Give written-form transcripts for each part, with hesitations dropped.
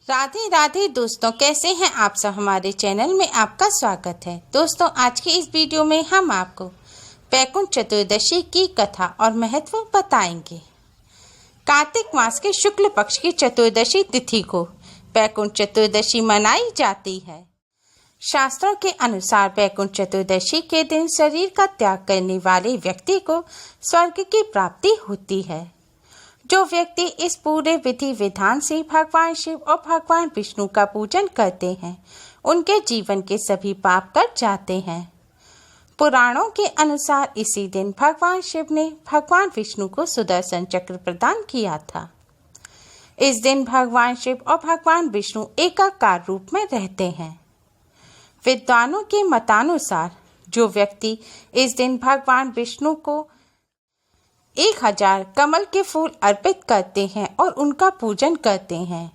राधे राधे दोस्तों, कैसे हैं आप सब। हमारे चैनल में आपका स्वागत है। दोस्तों, आज की इस वीडियो में हम आपको वैकुंठ चतुर्दशी की कथा और महत्व बताएंगे। कार्तिक मास के शुक्ल पक्ष की चतुर्दशी तिथि को वैकुंठ चतुर्दशी मनाई जाती है। शास्त्रों के अनुसार वैकुंठ चतुर्दशी के दिन शरीर का त्याग करने वाले व्यक्ति को स्वर्ग की प्राप्ति होती है। जो व्यक्ति इस पूरे विधि विधान से भगवान शिव और भगवान विष्णु का पूजन करते हैं, उनके जीवन के सभी पाप कट जाते हैं। पुराणों के अनुसार इसी दिन भगवान शिव ने भगवान विष्णु को सुदर्शन चक्र प्रदान किया था। इस दिन भगवान शिव और भगवान विष्णु एकाकार रूप में रहते हैं। विद्वानों के मतानुसार जो व्यक्ति इस दिन भगवान विष्णु को 1000 कमल के फूल अर्पित करते हैं और उनका पूजन करते हैं,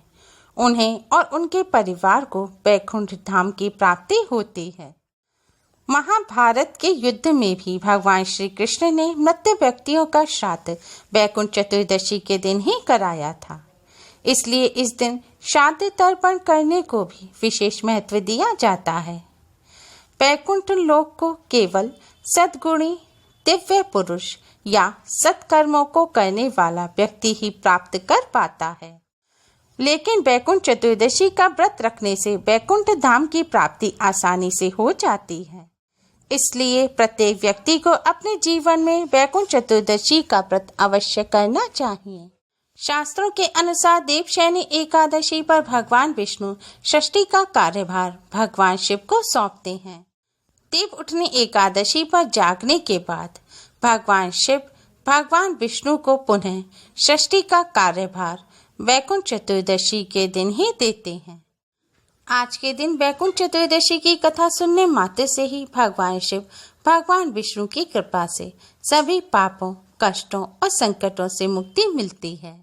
उन्हें और उनके परिवार को वैकुंठ धाम की प्राप्ति होती है। महाभारत के युद्ध में भी भगवान श्री कृष्ण ने मृत व्यक्तियों का श्राद्ध वैकुंठ चतुर्दशी के दिन ही कराया था। इसलिए इस दिन श्राद्ध तर्पण करने को भी विशेष महत्व दिया जाता है। वैकुंठ लोक को केवल सद्गुणी दिव्य पुरुष या सत्कर्मों को करने वाला व्यक्ति ही प्राप्त कर पाता है। लेकिन वैकुंठ चतुर्दशी का व्रत रखने से वैकुंठ धाम की प्राप्ति आसानी से हो जाती है। इसलिए प्रत्येक व्यक्ति को अपने जीवन में वैकुंठ चतुर्दशी का व्रत अवश्य करना चाहिए। शास्त्रों के अनुसार देवशयनी एकादशी पर भगवान विष्णु षष्ठी का कार्यभार भगवान शिव को सौंपते हैं। देव उठनी एकादशी पर जागने के बाद भगवान शिव भगवान विष्णु को पुनः षष्ठी का कार्यभार वैकुंठ चतुर्दशी के दिन ही देते हैं। आज के दिन वैकुंठ चतुर्दशी की कथा सुनने मात्र से ही भगवान शिव भगवान विष्णु की कृपा से सभी पापों, कष्टों और संकटों से मुक्ति मिलती है।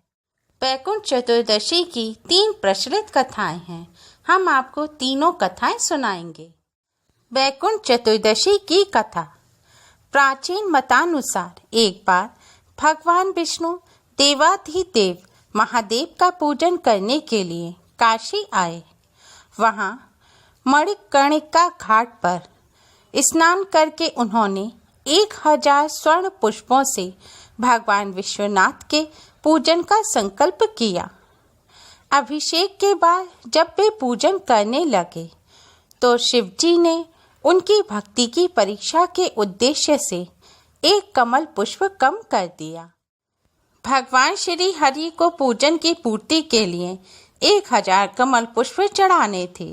वैकुंठ चतुर्दशी की 3 प्रचलित कथाएं हैं। हम आपको तीनों कथाएं सुनाएंगे। वैकुंठ चतुर्दशी की कथा। प्राचीन मतानुसार एक बार भगवान विष्णु देवाधिदेव महादेव का पूजन करने के लिए काशी आए। वहां मणिकर्णिका घाट पर स्नान करके उन्होंने 1000 स्वर्ण पुष्पों से भगवान विश्वनाथ के पूजन का संकल्प किया। अभिषेक के बाद जब वे पूजन करने लगे तो शिवजी ने उनकी भक्ति की परीक्षा के उद्देश्य से एक कमल पुष्प कम कर दिया। भगवान श्री हरि को पूजन की पूर्ति के लिए 1000 कमल पुष्प चढ़ाने थे।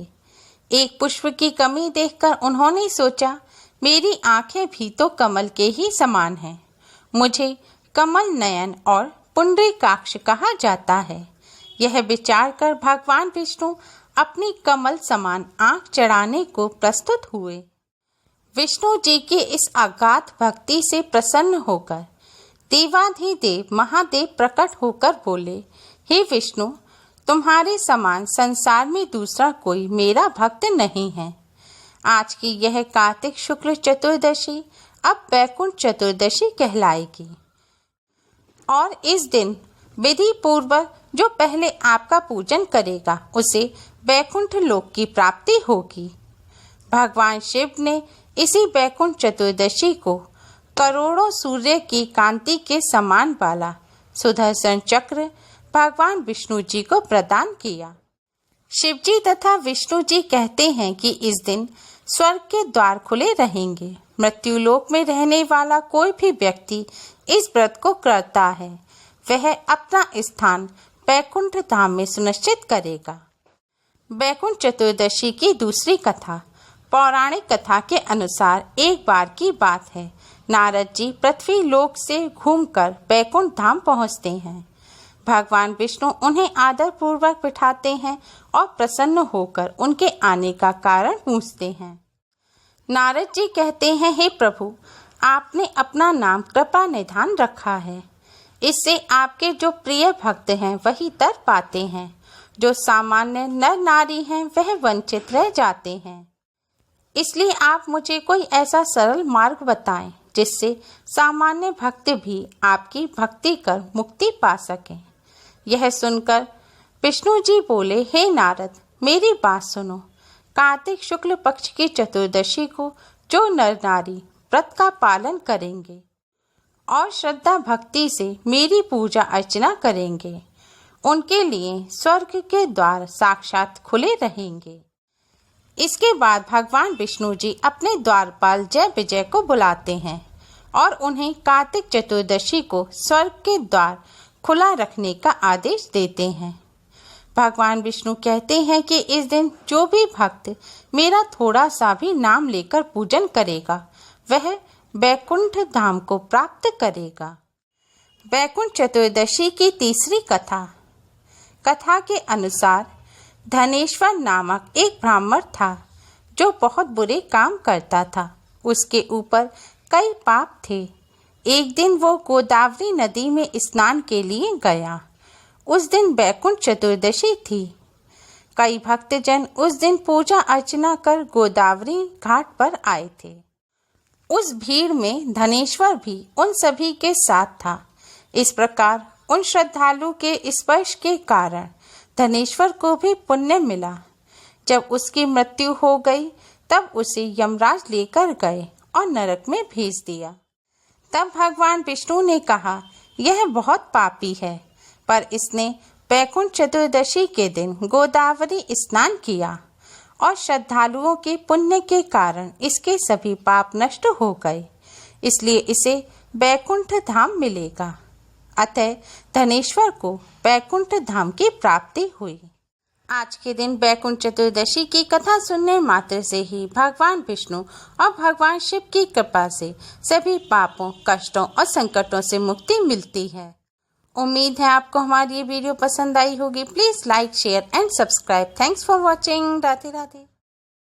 एक पुष्प की कमी देखकर उन्होंने सोचा, मेरी आंखें भी तो कमल के ही समान हैं। मुझे कमल नयन और पुंडरीकाक्ष कहा जाता है। यह विचार कर भगवान विष्णु अपनी कमल समान आंख चढ़ाने को प्रस्तुत हुए। विष्णु जी की इस अगाध भक्ति से प्रसन्न होकर देवाधिदेव महादेव प्रकट होकर बोले, हे विष्णु, तुम्हारे समान संसार में दूसरा कोई मेरा भक्त नहीं है। आज की यह कार्तिक शुक्ल चतुर्दशी अब वैकुंठ चतुर्दशी कहलाएगी और इस दिन विधि पूर्वक जो पहले आपका पूजन करेगा उसे वैकुंठ लोक की प्राप्ति होगी। भगवान शिव ने इसी वैकुंठ चतुर्दशी को करोड़ों सूर्य की कांति के समान वाला सुदर्शन चक्र भगवान विष्णु जी को प्रदान किया। शिव जी तथा विष्णु जी कहते हैं कि इस दिन स्वर्ग के द्वार खुले रहेंगे। मृत्युलोक में रहने वाला कोई भी व्यक्ति इस व्रत को करता है, वह अपना स्थान वैकुंठ धाम में सुनिश्चित करेगा। वैकुंठ चतुर्दशी की दूसरी कथा। पौराणिक कथा के अनुसार एक बार की बात है, नारद जी पृथ्वी लोक से घूमकर वैकुंठ धाम पहुंचते हैं। भगवान विष्णु उन्हें आदर पूर्वक बिठाते हैं और प्रसन्न होकर उनके आने का कारण पूछते हैं। नारद जी कहते हैं, हे प्रभु, आपने अपना नाम कृपा निधान रखा है। इससे आपके जो प्रिय भक्त हैं वही तर पाते हैं, जो सामान्य नर नारी हैं वह वंचित रह जाते हैं। इसलिए आप मुझे कोई ऐसा सरल मार्ग बताएं जिससे सामान्य भक्त भी आपकी भक्ति कर मुक्ति पा सकें। यह सुनकर विष्णु जी बोले, हे नारद, मेरी बात सुनो। कार्तिक शुक्ल पक्ष की चतुर्दशी को जो नर नारी व्रत का पालन करेंगे और श्रद्धा भक्ति से मेरी पूजा अर्चना करेंगे, उनके लिए स्वर्ग के द्वार साक्षात खुले रहेंगे। इसके बाद भगवान विष्णु जी अपने द्वारपाल जय विजय को बुलाते हैं और उन्हें कार्तिक चतुर्दशी को स्वर्ग के द्वार खुला रखने का आदेश देते हैं। भगवान विष्णु कहते हैं कि इस दिन जो भी भक्त मेरा थोड़ा सा भी नाम लेकर पूजन करेगा वह बैकुंठ धाम को प्राप्त करेगा। बैकुंठ चतुर्दशी की तीसरी कथा के अनुसार धनेश्वर नामक एक ब्राह्मण था जो बहुत बुरे काम करता था। उसके ऊपर कई पाप थे। एक दिन वो गोदावरी नदी में स्नान के लिए गया। उस दिन बैकुंठ चतुर्दशी थी। कई भक्तजन उस दिन पूजा अर्चना कर गोदावरी घाट पर आए थे। उस भीड़ में धनेश्वर भी उन सभी के साथ था। इस प्रकार उन श्रद्धालु के स्पर्श के कारण धनेश्वर को भी पुण्य मिला। जब उसकी मृत्यु हो गई तब उसे यमराज लेकर गए और नरक में भेज दिया। तब भगवान विष्णु ने कहा, यह बहुत पापी है, पर इसने बैकुंठ चतुर्दशी के दिन गोदावरी स्नान किया और श्रद्धालुओं के पुण्य के कारण इसके सभी पाप नष्ट हो गए, इसलिए इसे बैकुंठ धाम मिलेगा। अतः धनेश्वर को बैकुंठ धाम की प्राप्ति हुई। आज के दिन बैकुंठ चतुर्दशी की कथा सुनने मात्र से ही भगवान विष्णु और भगवान शिव की कृपा से सभी पापों, कष्टों और संकटों से मुक्ति मिलती है। उम्मीद है आपको हमारी ये वीडियो पसंद आई होगी। Please like, share and subscribe. Thanks for watching. Radhe Radhe.